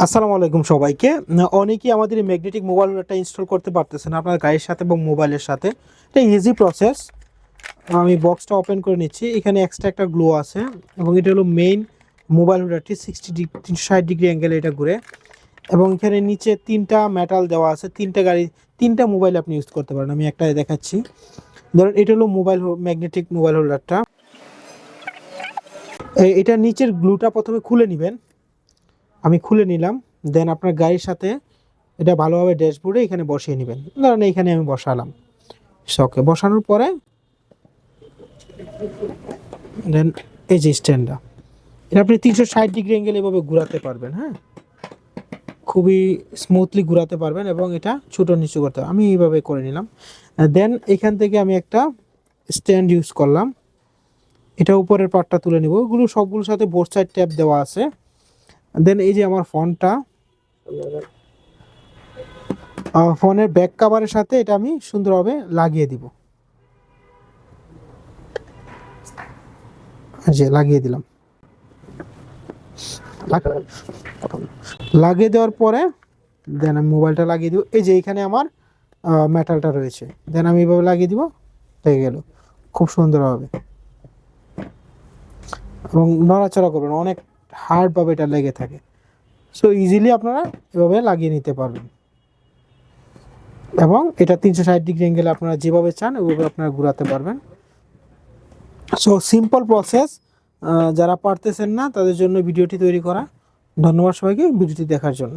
আসসালামু আলাইকুম সবাইকে। অনেকেই আমাদের এই ম্যাগনেটিক মোবাইল হোল্ডারটা ইনস্টল করতে পারতেছেন আপনার গাড়ির সাথে এবং মোবাইলের সাথে। এটা ইজি প্রসেস। আমি বক্সটা ওপেন করে নিচ্ছি। এখানে এক্সট্রা একটা গ্লো আছে এবং এটা হলো মেইন মোবাইল হোল্ডারটি 360 ডিগ্রি অ্যাঙ্গেলে এটা ঘুরে এবং এখানে নিচে তিনটা মেটাল দেওয়া আছে। তিনটা মোবাইল আপনি ইউজ করতে পারেন। আমি একটা দেখাচ্ছি। ধরুন এটা হলো ম্যাগনেটিক মোবাইল হোল্ডারটা। এটা নিচের গ্লুটা প্রথমে খুলে নেবেন। আমি খুলে নিলাম। দেন আপনার গাড়ির সাথে এটা ভালোভাবে ড্যাশবোর্ডে এখানে বসিয়ে নেবেন। ধরেন এইখানে আমি বসালাম। শকে বসানোর পরে দেন এই যে স্ট্যান্ডটা, এটা আপনি 360 ডিগ্রি অ্যাঙ্গেল এভাবে ঘোরাতে পারবেন। হ্যাঁ, খুবই স্মুথলি ঘোরাতে পারবেন এবং এটা ছোটো নিচু করতে হবে। আমি এইভাবে করে নিলাম। দেন এখান থেকে আমি একটা স্ট্যান্ড ইউজ করলাম। এটা উপরের পার্টটা তুলে নিব। এগুলো সবগুলোর সাথে বোথ সাইড ট্যাপ দেওয়া আছে। দেন এই যে আমার ফোনের ব্যাক কভারের সাথে এটা আমি সুন্দরভাবে লাগিয়ে দিব। যে লাগিয়ে দিলাম। লাগিয়ে দেওয়ার পরে দেন আমি মোবাইলটা লাগিয়ে দিব। এই যে এখানে আমার মেটালটা রয়েছে। দেন আমি এইভাবে লাগিয়ে দিব। লেগে গেল খুব সুন্দরভাবে এবং নড়াচড়া করবেন, অনেক হার্ডভাবে এটা লেগে থাকে। সো ইজিলি আপনারা এভাবে লাগিয়ে নিতে পারবেন এবং এটা 360 ডিগ্রি অ্যাঙ্গেলে আপনারা যেভাবে চান ওইভাবে আপনারা ঘোরাতে পারবেন। So simple process. যারা পারতেছেন না তাদের জন্য ভিডিওটি তৈরি করা। ধন্যবাদ সবাইকে ভিডিওটি দেখার জন্য।